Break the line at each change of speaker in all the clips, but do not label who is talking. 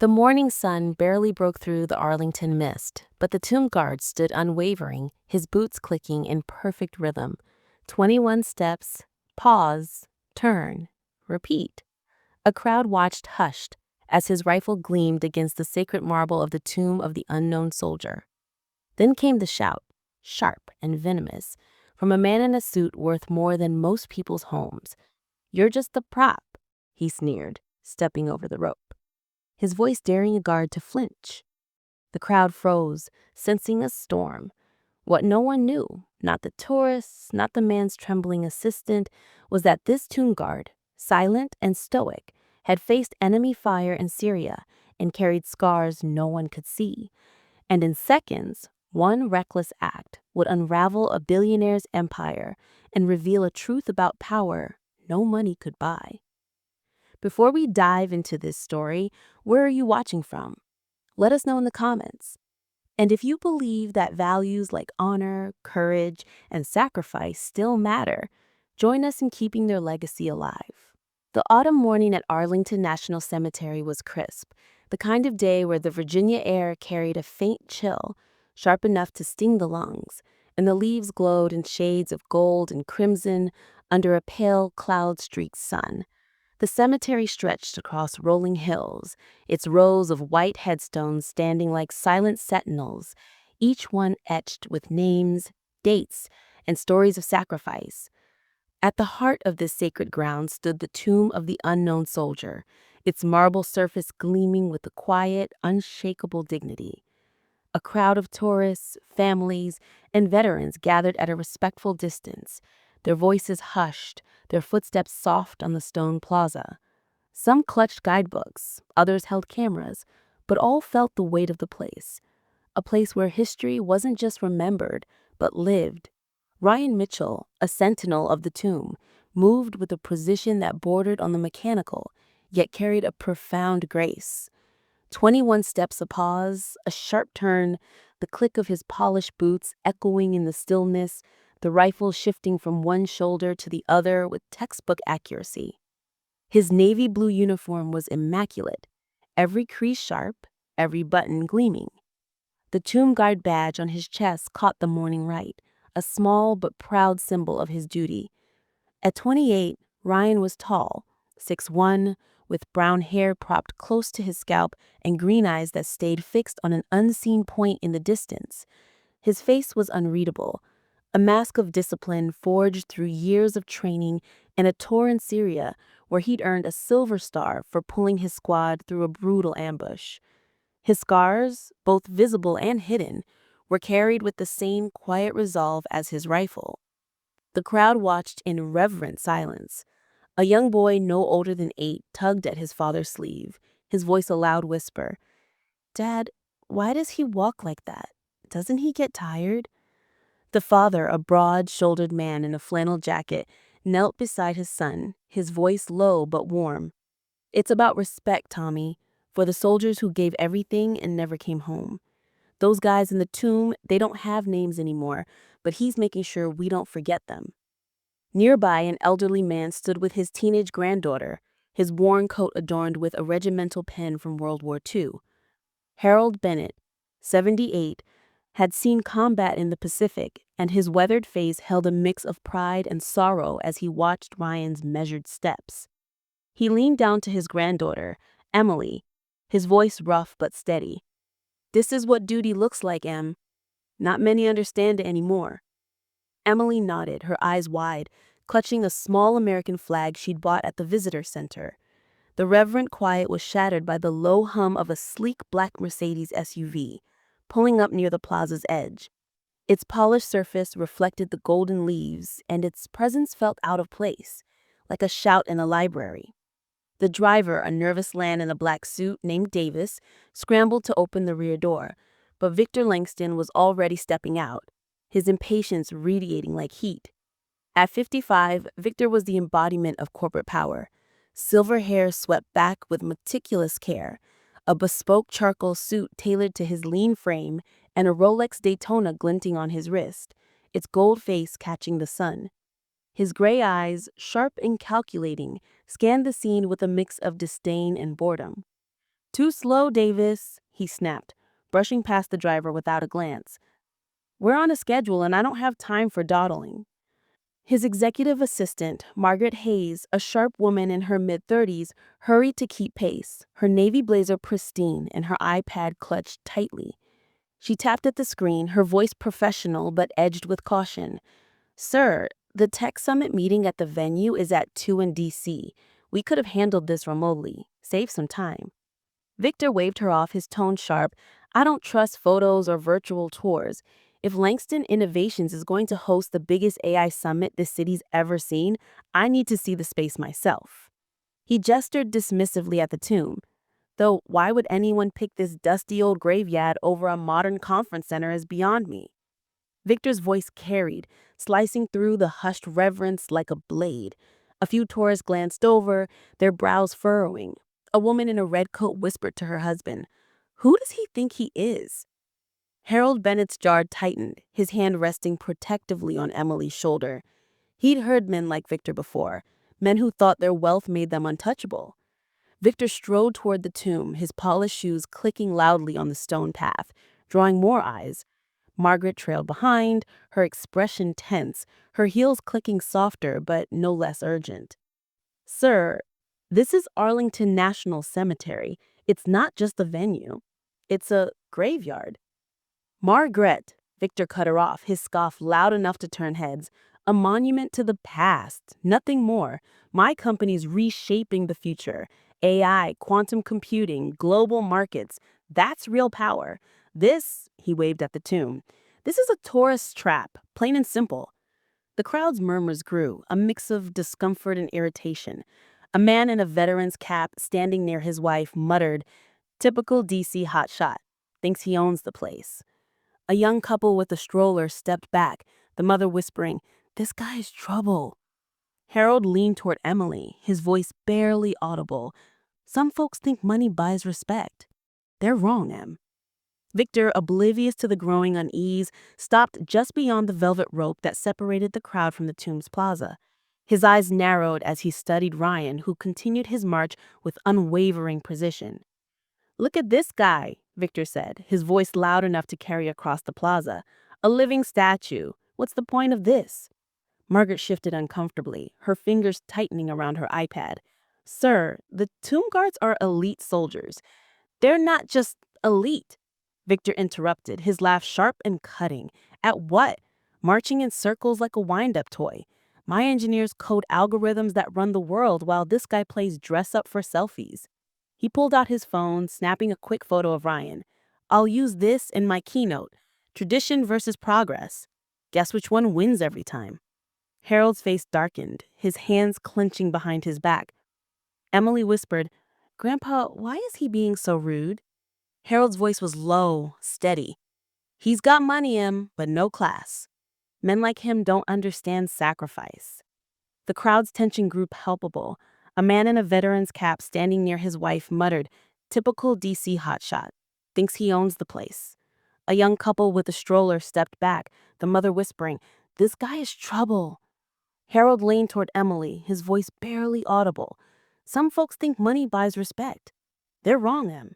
The morning sun barely broke through the Arlington mist, but the tomb guard stood unwavering, his boots clicking in perfect rhythm. 21 steps, pause, turn, repeat. A crowd watched hushed as his rifle gleamed against the sacred marble of the tomb of the unknown soldier. Then came the shout, sharp and venomous, from a man in a suit worth more than most people's homes. "You're just a prop," he sneered, stepping over the rope, his voice daring a guard to flinch. The crowd froze, sensing a storm. What no one knew, not the tourists, not the man's trembling assistant, was that this tomb guard, silent and stoic, had faced enemy fire in Syria and carried scars no one could see. And in seconds, one reckless act would unravel a billionaire's empire and reveal a truth about power no money could buy. Before we dive into this story, where are you watching from? Let us know in the comments. And if you believe that values like honor, courage, and sacrifice still matter, join us in keeping their legacy alive. The autumn morning at Arlington National Cemetery was crisp, the kind of day where the Virginia air carried a faint chill, sharp enough to sting the lungs, and the leaves glowed in shades of gold and crimson under a pale, cloud-streaked sun. The cemetery stretched across rolling hills, its rows of white headstones standing like silent sentinels, each one etched with names, dates, and stories of sacrifice. At the heart of this sacred ground stood the tomb of the unknown soldier, its marble surface gleaming with a quiet, unshakable dignity. A crowd of tourists, families, and veterans gathered at a respectful distance, their voices hushed, their footsteps soft on the stone plaza. Some clutched guidebooks, others held cameras, but all felt the weight of the place. A place where history wasn't just remembered, but lived. Ryan Mitchell, a sentinel of the tomb, moved with a precision that bordered on the mechanical, yet carried a profound grace. 21 steps a pause, a sharp turn, the click of his polished boots echoing in the stillness, the rifle shifting from one shoulder to the other with textbook accuracy. His navy blue uniform was immaculate, every crease sharp, every button gleaming. The tomb guard badge on his chest caught the morning light, a small but proud symbol of his duty. At 28, Ryan was tall, 6'1", with brown hair propped close to his scalp and green eyes that stayed fixed on an unseen point in the distance. His face was unreadable, a mask of discipline forged through years of training and a tour in Syria where he'd earned a silver star for pulling his squad through a brutal ambush. His scars, both visible and hidden, were carried with the same quiet resolve as his rifle. The crowd watched in reverent silence. A young boy no older than 8 tugged at his father's sleeve, his voice a loud whisper. "Dad, why does he walk like that? Doesn't he get tired?" The father, a broad-shouldered man in a flannel jacket, knelt beside his son, his voice low but warm. "It's about respect, Tommy, for the soldiers who gave everything and never came home. Those guys in the tomb, they don't have names anymore, but he's making sure we don't forget them." Nearby, an elderly man stood with his teenage granddaughter, his worn coat adorned with a regimental pin from World War II. Harold Bennett, 78, had seen combat in the Pacific, and his weathered face held a mix of pride and sorrow as he watched Ryan's measured steps. He leaned down to his granddaughter, Emily, his voice rough but steady. "This is what duty looks like, Em. Not many understand it anymore." Emily nodded, her eyes wide, clutching a small American flag she'd bought at the visitor center. The reverent quiet was shattered by the low hum of a sleek black Mercedes SUV, pulling up near the plaza's edge. Its polished surface reflected the golden leaves, and its presence felt out of place, like a shout in a library. The driver, a nervous lad in a black suit named Davis, scrambled to open the rear door, but Victor Langston was already stepping out, his impatience radiating like heat. At 55, Victor was the embodiment of corporate power. Silver hair swept back with meticulous care, a bespoke charcoal suit tailored to his lean frame, and a Rolex Daytona glinting on his wrist, its gold face catching the sun. His gray eyes, sharp and calculating, scanned the scene with a mix of disdain and boredom. Too slow, Davis, he snapped, brushing past the driver without a glance. We're on a schedule and I don't have time for dawdling. His executive assistant, Margaret Hayes, a sharp woman in her mid-30s, hurried to keep pace, her navy blazer pristine and her iPad clutched tightly. She tapped at the screen, her voice professional but edged with caution. Sir, the tech summit meeting at the venue is at 2 in DC. We could have handled this remotely. Save some time. Victor waved her off, his tone sharp. I don't trust photos or virtual tours. If Langston Innovations is going to host the biggest AI summit this city's ever seen, I need to see the space myself. He gestured dismissively at the tomb. Though why would anyone pick this dusty old graveyard over a modern conference center is beyond me. Victor's voice carried, slicing through the hushed reverence like a blade. A few tourists glanced over, their brows furrowing. A woman in a red coat whispered to her husband, "Who does he think he is?" Harold Bennett's jaw tightened, his hand resting protectively on Emily's shoulder. He'd heard men like Victor before, men who thought their wealth made them untouchable. Victor strode toward the tomb, his polished shoes clicking loudly on the stone path, drawing more eyes. Margaret trailed behind, her expression tense, her heels clicking softer but no less urgent. Sir, this is Arlington National Cemetery. It's not just a venue. It's a graveyard. Margaret, Victor cut her off, his scoff loud enough to turn heads. A monument to the past, nothing more. My company's reshaping the future. AI, quantum computing, global markets. That's real power. This, he waved at the tomb, this is a tourist trap, plain and simple. The crowd's murmurs grew, a mix of discomfort and irritation. A man in a veteran's cap, standing near his wife, muttered, typical DC hotshot. Thinks he owns the place. A young couple with a stroller stepped back, the mother whispering, this guy's trouble. Harold leaned toward Emily, his voice barely audible. Some folks think money buys respect. They're wrong, Em. Victor, oblivious to the growing unease, stopped just beyond the velvet rope that separated the crowd from the tomb's plaza. His eyes narrowed as he studied Ryan, who continued his march with unwavering precision. Look at this guy, Victor said, his voice loud enough to carry across the plaza. A living statue. What's the point of this? Margaret shifted uncomfortably, her fingers tightening around her iPad. Sir, the tomb guards are elite soldiers. They're not just elite. Victor interrupted, his laugh sharp and cutting. At what? Marching in circles like a wind-up toy. My engineers code algorithms that run the world while this guy plays dress-up for selfies. He pulled out his phone, snapping a quick photo of Ryan. I'll use this in my keynote. Tradition versus progress. Guess which one wins every time? Harold's face darkened, his hands clenching behind his back. Emily whispered, Grandpa, why is he being so rude? Harold's voice was low, steady. He's got money, but no class. Men like him don't understand sacrifice. The crowd's tension grew palpable. A man in a veteran's cap standing near his wife muttered, typical DC hotshot. Thinks he owns the place. A young couple with a stroller stepped back, the mother whispering, this guy is trouble. Harold leaned toward Emily, his voice barely audible. Some folks think money buys respect. They're wrong, Em.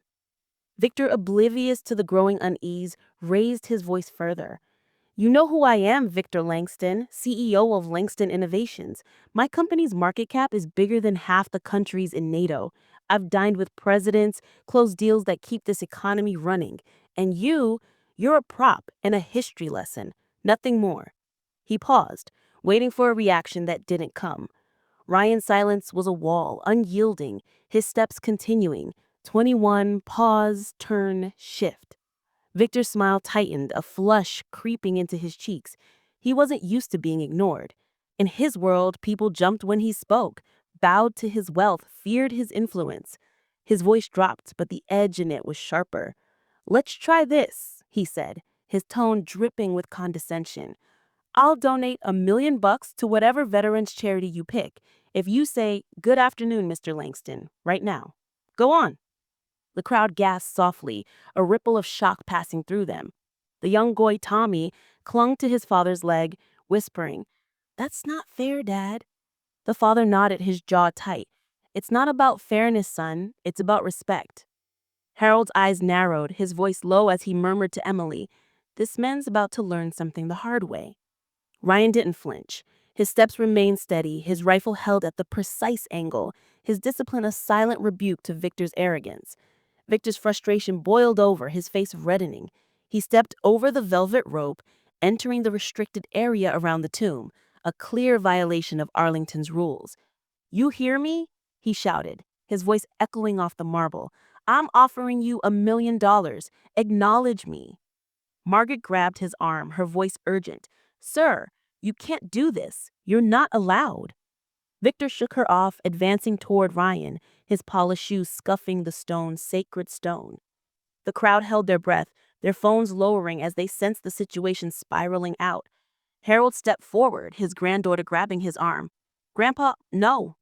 Victor, oblivious to the growing unease, raised his voice further. You know who I am, Victor Langston, CEO of Langston Innovations. My company's market cap is bigger than half the countries in NATO. I've dined with presidents, closed deals that keep this economy running. And you're a prop and a history lesson, nothing more. He paused, waiting for a reaction that didn't come. Ryan's silence was a wall, unyielding, his steps continuing. 21, pause, turn, shift. Victor's smile tightened, a flush creeping into his cheeks. He wasn't used to being ignored. In his world, people jumped when he spoke, bowed to his wealth, feared his influence. His voice dropped, but the edge in it was sharper. Let's try this, he said, his tone dripping with condescension. I'll donate $1 million to whatever veterans charity you pick if you say, good afternoon, Mr. Langston, right now. Go on. The crowd gasped softly, a ripple of shock passing through them. The young boy, Tommy, clung to his father's leg, whispering, That's not fair, Dad. The father nodded, his jaw tight. It's not about fairness, son. It's about respect. Harold's eyes narrowed, his voice low as he murmured to Emily, "This man's about to learn something the hard way." Ryan didn't flinch. His steps remained steady, his rifle held at the precise angle, his discipline a silent rebuke to Victor's arrogance. Victor's frustration boiled over, his face reddening. He stepped over the velvet rope, entering the restricted area around the tomb, a clear violation of Arlington's rules. "You hear me?" he shouted, his voice echoing off the marble. "I'm offering you $1 million. Acknowledge me." Margaret grabbed his arm, her voice urgent. "Sir, you can't do this. You're not allowed." Victor shook her off, advancing toward Ryan, his polished shoes scuffing the sacred stone. The crowd held their breath, their phones lowering as they sensed the situation spiraling out. Harold stepped forward, his granddaughter grabbing his arm. "Grandpa, no."